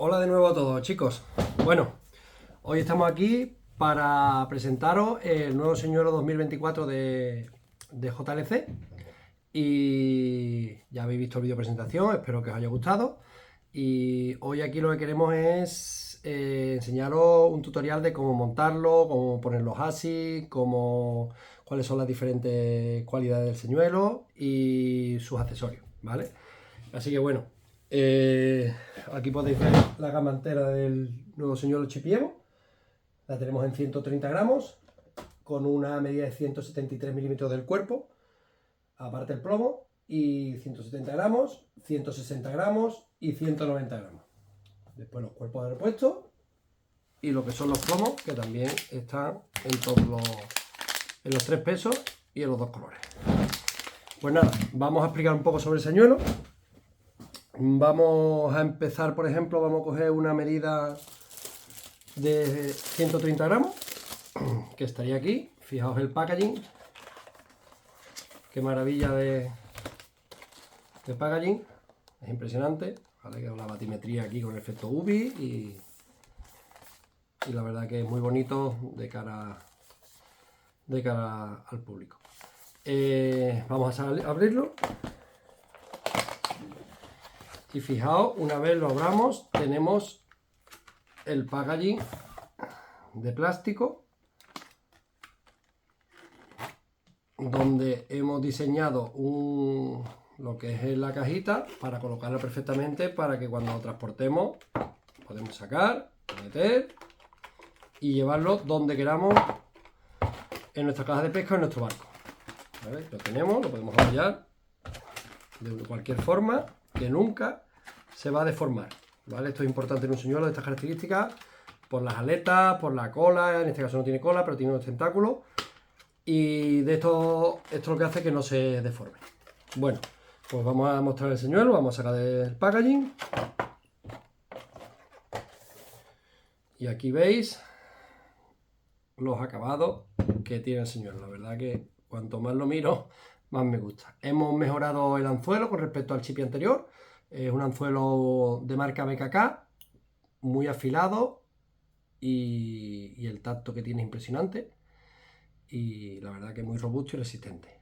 Hola de nuevo a todos, chicos. Bueno, hoy estamos aquí para presentaros el nuevo señuelo 2024 de JLC. Y ya habéis visto el vídeo presentación, espero que os haya gustado. Y hoy aquí lo que queremos es enseñaros un tutorial de cómo montarlo, cómo poner los ASICs, cuáles son las diferentes cualidades del señuelo y sus accesorios, ¿vale? Así que bueno, aquí podéis ver la gama entera del nuevo señuelo Chipiemo. La tenemos en 130 gramos, con una medida de 173 milímetros del cuerpo, aparte el plomo, y 170 gramos, 160 gramos y 190 gramos. Después los cuerpos de repuesto y lo que son los plomos, que también están en los tres pesos y en los dos colores. Pues nada, vamos a explicar un poco sobre el señuelo. Vamos a empezar, por ejemplo, vamos a coger una medida de 130 gramos, que estaría aquí. Fijaos el packaging. Qué maravilla de packaging. Es impresionante. ¿Vale? Que la batimetría aquí con el efecto UV y la verdad que es muy bonito de cara al público. Vamos a abrirlo. Y fijaos, una vez lo abramos, tenemos el packaging de plástico, donde hemos diseñado lo que es la cajita para colocarlo perfectamente para que cuando lo transportemos podemos sacar, meter y llevarlo donde queramos en nuestra caja de pesca o en nuestro barco. ¿Vale? Lo tenemos, lo podemos apoyar de cualquier forma, que nunca se va a deformar. ¿Vale? Esto es importante en un señuelo de estas características, por las aletas, por la cola. En este caso no tiene cola, pero tiene unos tentáculos. Y de esto lo que hace que no se deforme. Bueno, pues vamos a mostrar el señuelo, vamos a sacar el packaging. Y aquí veis los acabados que tiene el señuelo. La verdad que cuanto más lo miro, más me gusta. Hemos mejorado el anzuelo con respecto al chipi anterior. Es un anzuelo de marca BKK, muy afilado y el tacto que tiene es impresionante. Y la verdad que es muy robusto y resistente.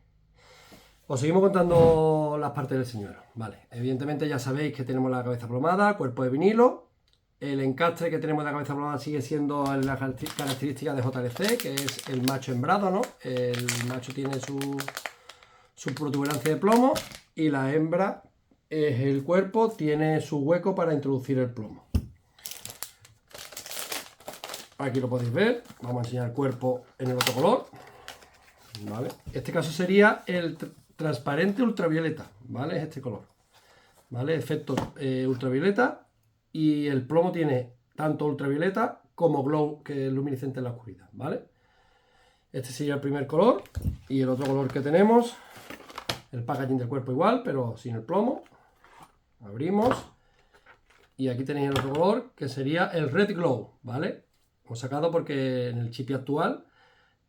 Os seguimos contando las partes del señuelo. Vale, evidentemente ya sabéis que tenemos la cabeza plomada, cuerpo de vinilo. El encastre que tenemos de la cabeza plomada sigue siendo la característica de JLC, que es el macho hembrado, ¿no? El macho tiene su protuberancia de plomo y la hembra es el cuerpo, tiene su hueco para introducir el plomo. Aquí lo podéis ver. Vamos a enseñar el cuerpo en el otro color. ¿Vale? Este caso sería el transparente ultravioleta, ¿vale? Es este color, ¿vale? Efecto ultravioleta, y el plomo tiene tanto ultravioleta como glow, que es luminiscente en la oscuridad, ¿vale? Este sería el primer color, y el otro color que tenemos, el packaging del cuerpo igual, pero sin el plomo. Abrimos, y aquí tenéis el otro color, que sería el red glow, ¿vale? Hemos sacado porque en el chipi actual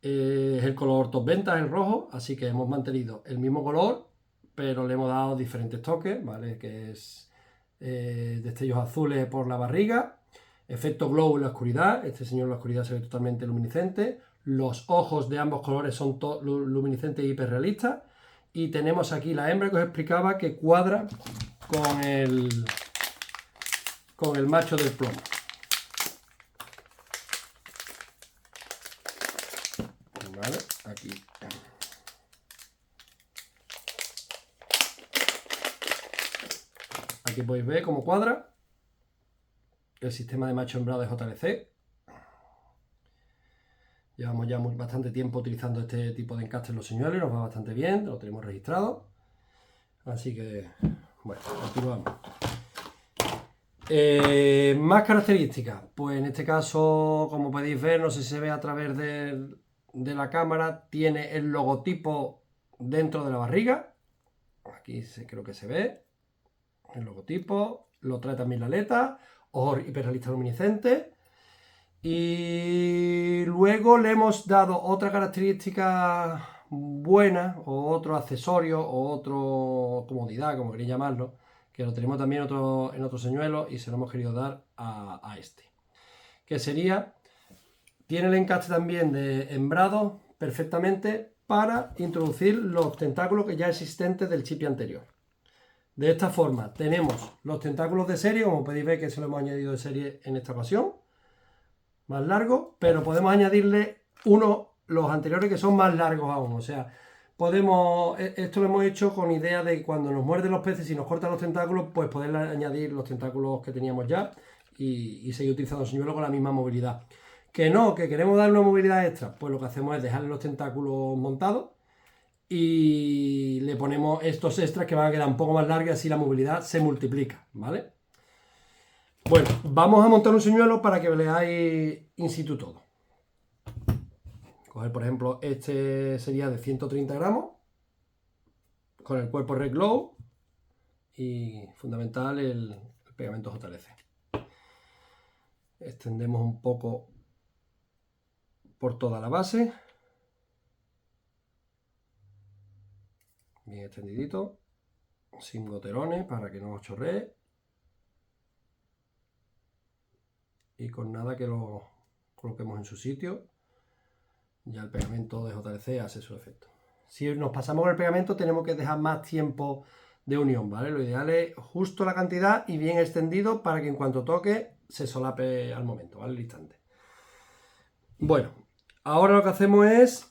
es el color top venta, el rojo, así que hemos mantenido el mismo color, pero le hemos dado diferentes toques, ¿vale? Que es destellos azules por la barriga, efecto glow en la oscuridad. Este señor en la oscuridad se ve totalmente luminiscente, los ojos de ambos colores son luminiscentes y hiperrealistas, y tenemos aquí la hembra que os explicaba, que cuadra con el macho del plomo. ¿Vale? Aquí. Aquí podéis ver cómo cuadra el sistema de macho hembrado de JLC. Llevamos ya bastante tiempo utilizando este tipo de encastre en los señuelos y nos va bastante bien, lo tenemos registrado. Así que, bueno, continuamos. Más características. Pues en este caso, como podéis ver, no sé si se ve a través de la cámara, tiene el logotipo dentro de la barriga. Aquí creo que se ve el logotipo. Lo trae también la aleta, ojos hiperrealistas luminiscentes. Y luego le hemos dado otra característica buena, o otro accesorio, o otra comodidad, como queréis llamarlo, que lo tenemos también en otro señuelo y se lo hemos querido dar a este. Que sería, tiene el encaste también de hembrado perfectamente para introducir los tentáculos que ya existentes del chipi anterior. De esta forma tenemos los tentáculos de serie, como podéis ver que se lo hemos añadido de serie en esta ocasión, más largos, pero podemos añadirle los anteriores que son más largos aún, o sea, esto lo hemos hecho con idea de cuando nos muerden los peces y nos cortan los tentáculos, pues poder añadir los tentáculos que teníamos ya y seguir utilizando el señuelo con la misma movilidad. Que no, que queremos darle una movilidad extra, pues lo que hacemos es dejarle los tentáculos montados y le ponemos estos extras que van a quedar un poco más largos y así la movilidad se multiplica, ¿vale? Bueno, vamos a montar un señuelo para que veáis in situ todo. Coger, por ejemplo, este sería de 130 gramos, con el cuerpo Red Glow y fundamental el pegamento JLC. Extendemos un poco por toda la base. Bien extendidito, sin goterones para que no os chorree. Y con nada que lo coloquemos en su sitio, ya el pegamento de JLC hace su efecto. Si nos pasamos con el pegamento tenemos que dejar más tiempo de unión, ¿vale? Lo ideal es justo la cantidad y bien extendido para que en cuanto toque se solape al momento, ¿vale? Al instante. Bueno, ahora lo que hacemos es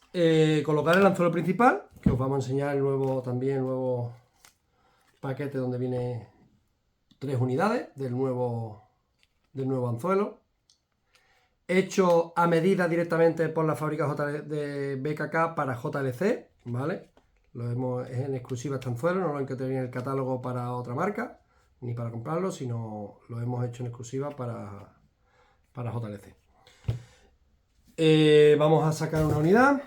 colocar el anzuelo principal, que os vamos a enseñar el nuevo paquete donde viene 3 unidades del nuevo anzuelo, hecho a medida directamente por la fábrica de BKK para JLC, ¿vale? Es en exclusiva este anzuelo, no lo encontré en el catálogo para otra marca, ni para comprarlo, sino lo hemos hecho en exclusiva para JLC. Vamos a sacar una unidad.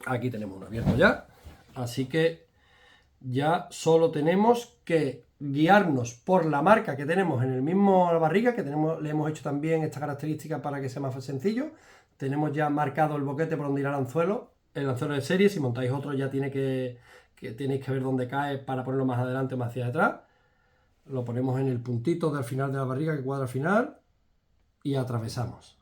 Aquí tenemos uno abierto ya, así que ya solo tenemos que guiarnos por la marca que tenemos en el mismo barriga, que le hemos hecho también esta característica para que sea más sencillo. Tenemos ya marcado el boquete por donde irá el anzuelo de serie. Si montáis otro ya tenéis que ver dónde cae para ponerlo más adelante o más hacia atrás. Lo ponemos en el puntito del final de la barriga que cuadra al final y atravesamos.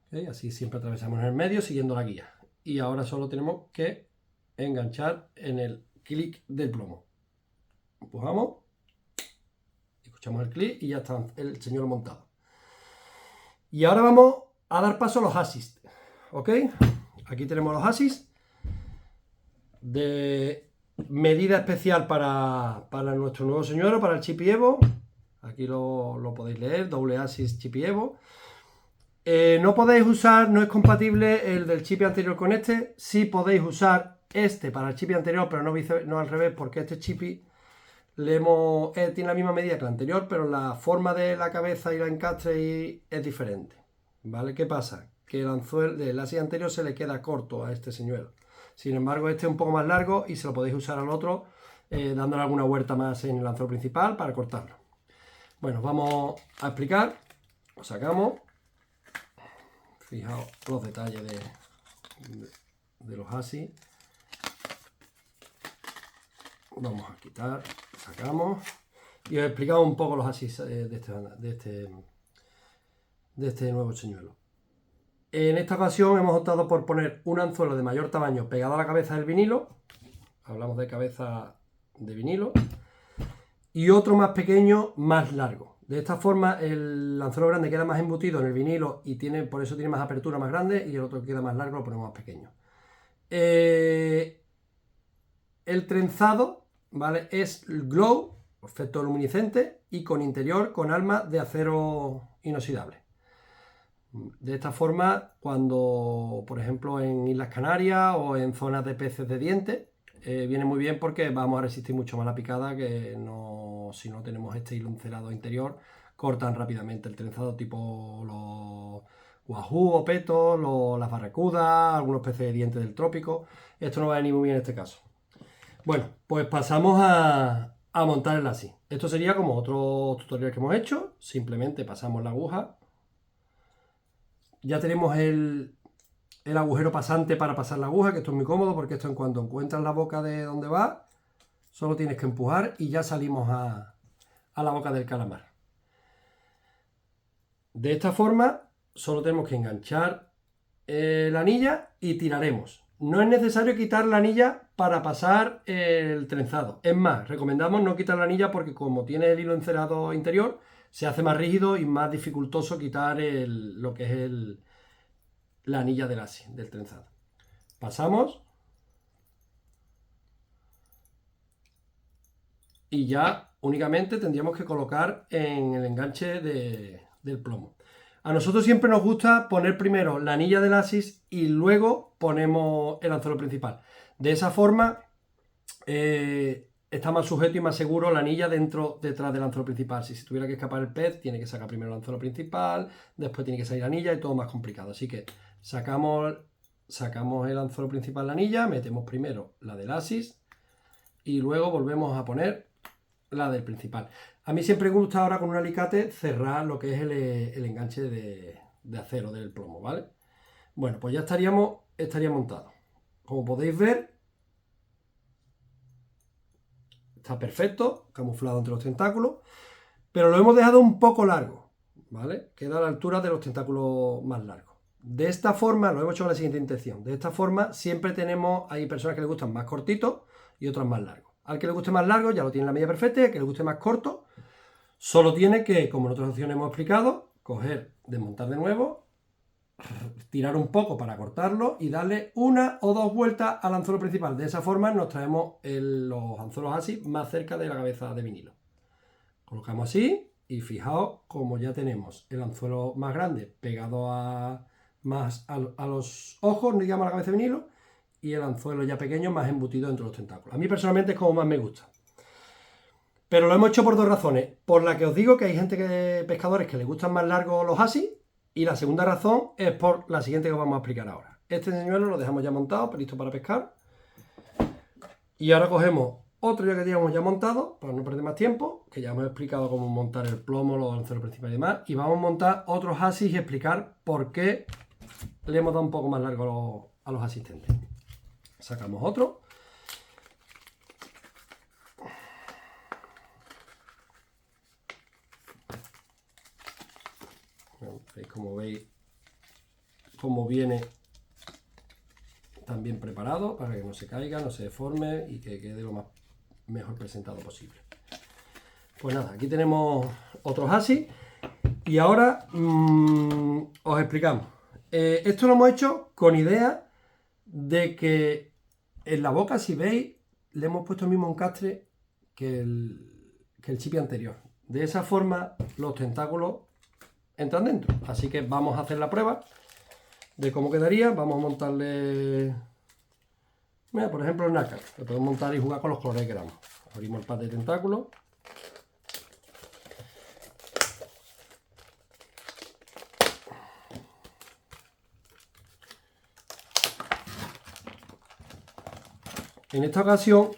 ¿Okay? Así siempre atravesamos en el medio siguiendo la guía. Y ahora solo tenemos que enganchar en el clic del plomo. Empujamos, escuchamos el clic y ya está el señuelo montado. Y ahora vamos a dar paso a los asis. ¿Ok? Aquí tenemos los asis de medida especial para nuestro nuevo señuelo, para el Chippy Evo. Aquí lo podéis leer, doble asis Chippy Evo. No podéis usar, no es compatible el del chipi anterior con este. Sí podéis usar este para el chipi anterior, pero no al revés, porque este chipi tiene la misma medida que el anterior, pero la forma de la cabeza y el encastre es diferente. ¿Vale? ¿Qué pasa? Que el asis anterior se le queda corto a este señuelo. Sin embargo, este es un poco más largo y se lo podéis usar al otro dándole alguna vuelta más en el anzuelo principal para cortarlo. Bueno, vamos a explicar. Lo sacamos. Fijaos los detalles de los asis. Vamos a quitar, sacamos y os explicamos un poco los asis de este nuevo señuelo. En esta ocasión hemos optado por poner un anzuelo de mayor tamaño pegado a la cabeza del vinilo. Hablamos de cabeza de vinilo. Y otro más pequeño, más largo. De esta forma el anzuelo grande queda más embutido en el vinilo y por eso tiene más apertura más grande, y el otro que queda más largo lo ponemos más pequeño. El trenzado, ¿vale? Es glow, efecto luminiscente, y con interior con alma de acero inoxidable. De esta forma, cuando por ejemplo en Islas Canarias o en zonas de peces de dientes, viene muy bien porque vamos a resistir mucho más la picada que si no tenemos este hilo encerado interior, cortan rápidamente el trenzado, tipo los wahoo o petos, las barracudas, algunos peces de dientes del trópico. Esto no va a venir muy bien en este caso. Bueno, pues pasamos a montar el asis. Esto sería como otro tutorial que hemos hecho. Simplemente pasamos la aguja ya tenemos el agujero pasante para pasar la aguja, que esto es muy cómodo porque esto en cuanto encuentras la boca de donde va, solo tienes que empujar y ya salimos a la boca del calamar. De esta forma solo tenemos que enganchar la anilla y tiraremos. No es necesario quitar la anilla para pasar el trenzado. Es más, recomendamos no quitar la anilla porque como tiene el hilo encerado interior, se hace más rígido y más dificultoso quitar lo que es la anilla del trenzado. Pasamos y ya únicamente tendríamos que colocar en el enganche del plomo. A nosotros siempre nos gusta poner primero la anilla del asis y luego ponemos el anzuelo principal. De esa forma está más sujeto y más seguro la anilla detrás del anzuelo principal. Si tuviera que escapar el pez, tiene que sacar primero el anzuelo principal, después tiene que salir la anilla y todo más complicado. Así que sacamos el anzuelo principal, la anilla, metemos primero la del asis y luego volvemos a poner la del principal. A mí siempre me gusta ahora con un alicate cerrar lo que es el enganche de acero del plomo, ¿vale? Bueno, pues ya estaría montado. Como podéis ver, está perfecto, camuflado entre los tentáculos, pero lo hemos dejado un poco largo, ¿vale? Queda a la altura de los tentáculos más largos. De esta forma, lo hemos hecho con la siguiente intención. De esta forma, siempre hay personas que les gustan más cortitos y otras más largos. Al que le guste más largo ya lo tiene en la medida perfecta, y al que le guste más corto solo tiene que, como en otras opciones hemos explicado, coger, desmontar de nuevo, tirar un poco para cortarlo y darle una o dos vueltas al anzuelo principal. De esa forma nos traemos los anzuelos así más cerca de la cabeza de vinilo. Colocamos así y fijaos como ya tenemos el anzuelo más grande pegado más a los ojos, digamos a la cabeza de vinilo, y el anzuelo ya pequeño más embutido entre los tentáculos. A mí personalmente es como más me gusta. Pero lo hemos hecho por dos razones. Por la que os digo que hay pescadores que les gustan más largos los asis, y la segunda razón es por la siguiente que os vamos a explicar ahora. Este señuelo lo dejamos ya montado, listo para pescar. Y ahora cogemos otro ya que teníamos ya montado, para no perder más tiempo, que ya hemos explicado cómo montar el plomo, los anzuelos principales y demás. Y vamos a montar otros asis y explicar por qué le hemos dado un poco más largo a los asistentes. Sacamos otro. Veis cómo viene también preparado para que no se caiga, no se deforme y que quede lo mejor presentado posible. Pues nada, aquí tenemos otros asis y ahora os explicamos. Esto lo hemos hecho con idea de que en la boca, si veis, le hemos puesto el mismo encastre que el chipi anterior. De esa forma los tentáculos entran dentro. Así que vamos a hacer la prueba de cómo quedaría. Vamos a montarle, mira, por ejemplo, el nácar. Lo podemos montar y jugar con los colores que queramos. Abrimos el pack de tentáculos. En esta ocasión,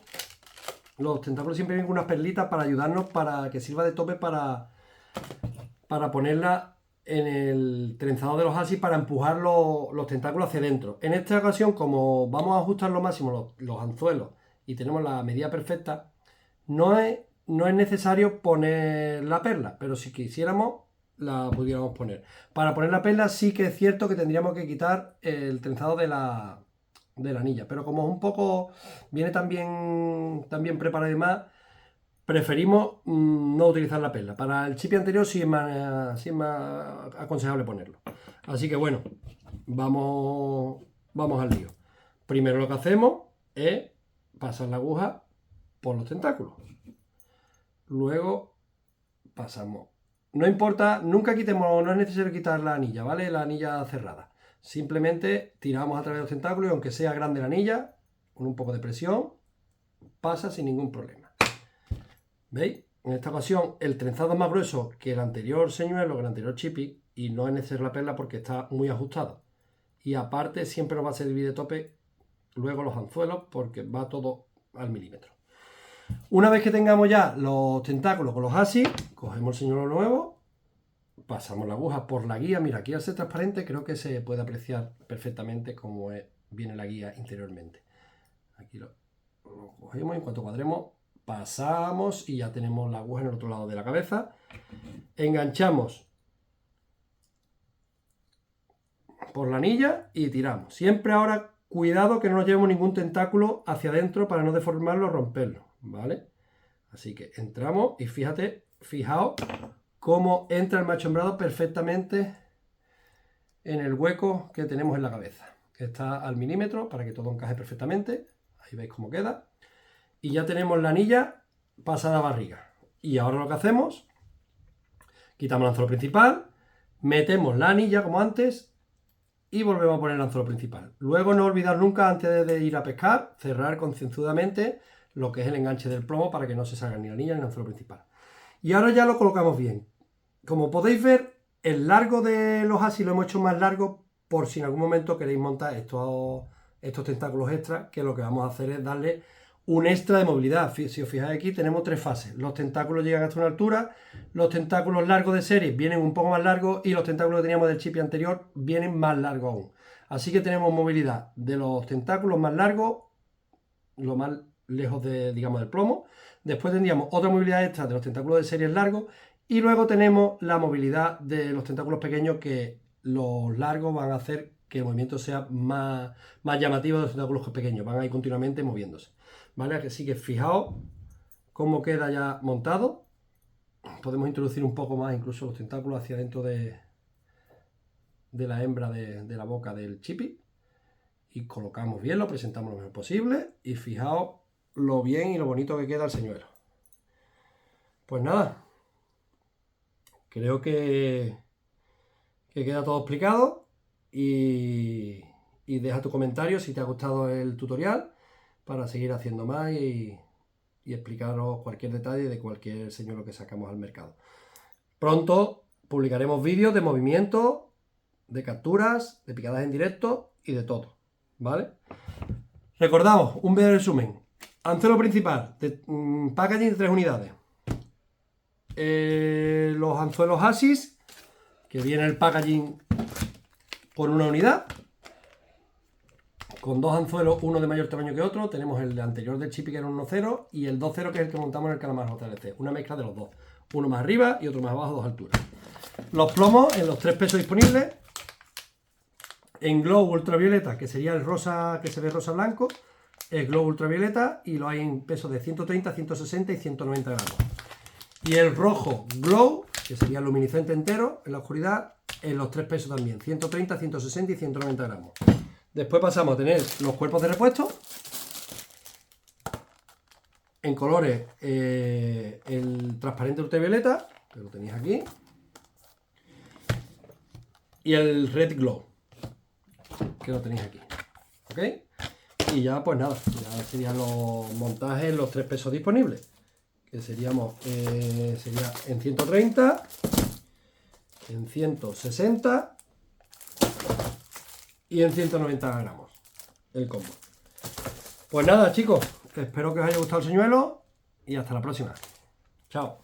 los tentáculos siempre vienen con unas perlitas para ayudarnos, para que sirva de tope para ponerla en el trenzado de los asis para empujar los tentáculos hacia adentro. En esta ocasión, como vamos a ajustar lo máximo los anzuelos y tenemos la medida perfecta, no es necesario poner la perla, pero si quisiéramos la pudiéramos poner. Para poner la perla sí que es cierto que tendríamos que quitar el trenzado de la anilla, pero como es un poco, viene tan bien preparado y demás, preferimos no utilizar la perla. Para el chipi anterior sí es más aconsejable ponerlo. Así que bueno, vamos al lío. Primero lo que hacemos es pasar la aguja por los tentáculos. Luego pasamos. No importa, nunca quitemos, no es necesario quitar la anilla, ¿vale? La anilla cerrada. Simplemente tiramos a través de los tentáculos y aunque sea grande la anilla, con un poco de presión, pasa sin ningún problema. ¿Veis? En esta ocasión el trenzado es más grueso que el anterior señuelo, que el anterior chipi, y no es necesario la perla porque está muy ajustado. Y aparte siempre nos va a servir de tope luego los anzuelos porque va todo al milímetro. Una vez que tengamos ya los tentáculos con los asis, cogemos el señuelo nuevo, pasamos la aguja por la guía. Mira, aquí al ser transparente creo que se puede apreciar perfectamente cómo viene la guía interiormente. Aquí lo cogemos, en cuanto cuadremos, pasamos y ya tenemos la aguja en el otro lado de la cabeza. Enganchamos por la anilla y tiramos. Siempre ahora cuidado que no nos llevemos ningún tentáculo hacia adentro para no deformarlo o romperlo, ¿vale? Así que entramos y fijaos cómo entra el macho hembrado perfectamente en el hueco que tenemos en la cabeza. Está al milímetro para que todo encaje perfectamente. Ahí veis cómo queda. Y ya tenemos la anilla pasada a barriga. Y ahora lo que hacemos, quitamos el anzuelo principal, metemos la anilla como antes y volvemos a poner el anzuelo principal. Luego no olvidar nunca, antes de ir a pescar, cerrar concienzudamente lo que es el enganche del plomo para que no se salga ni la anilla ni el anzuelo principal. Y ahora ya lo colocamos bien. Como podéis ver, el largo de los asis lo hemos hecho más largo por si en algún momento queréis montar estos tentáculos extra, que lo que vamos a hacer es darle un extra de movilidad. Si os fijáis aquí tenemos 3 fases. Los tentáculos llegan hasta una altura, los tentáculos largos de serie vienen un poco más largos y los tentáculos que teníamos del chipi anterior vienen más largos aún. Así que tenemos movilidad de los tentáculos más largos, lo más lejos digamos, del plomo. Después tendríamos otra movilidad extra de los tentáculos de series largos y luego tenemos la movilidad de los tentáculos pequeños, que los largos van a hacer que el movimiento sea más llamativo de los tentáculos pequeños, van a ir continuamente moviéndose, ¿vale? Así que fijaos cómo queda ya montado. Podemos introducir un poco más incluso los tentáculos hacia dentro de la hembra de la boca del chipi y colocamos bien, lo presentamos lo mejor posible y fijaos lo bien y lo bonito que queda el señuelo. Pues nada, creo que queda todo explicado y deja tu comentario si te ha gustado el tutorial para seguir haciendo más y explicaros cualquier detalle de cualquier señuelo que sacamos al mercado. Pronto publicaremos vídeos de movimiento, de capturas, de picadas en directo y de todo, ¿vale? Recordamos, un breve resumen. Anzuelo principal, packaging de 3 unidades. Los anzuelos asis, que viene el packaging por una unidad, con 2 anzuelos, uno de mayor tamaño que otro. Tenemos el anterior del chipi, que era un 1.0, y el 2.0, que es el que montamos en el calamar JLC. Una mezcla de los dos, uno más arriba y otro más abajo, 2 alturas. Los plomos en los 3 pesos disponibles. En glow ultravioleta, que sería el rosa que se ve rosa blanco, es glow ultravioleta y lo hay en pesos de 130, 160 y 190 gramos. Y el rojo glow, que sería luminiscente entero en la oscuridad, en los 3 pesos también, 130, 160 y 190 gramos. Después pasamos a tener los cuerpos de repuesto en colores, el transparente ultravioleta, que lo tenéis aquí, y el red glow, que lo tenéis aquí, ¿ok? Y ya pues nada, ya serían los montajes, los 3 pesos disponibles, que sería en 130, en 160 y en 190 gramos el combo. Pues nada, chicos, espero que os haya gustado el señuelo y hasta la próxima. Chao.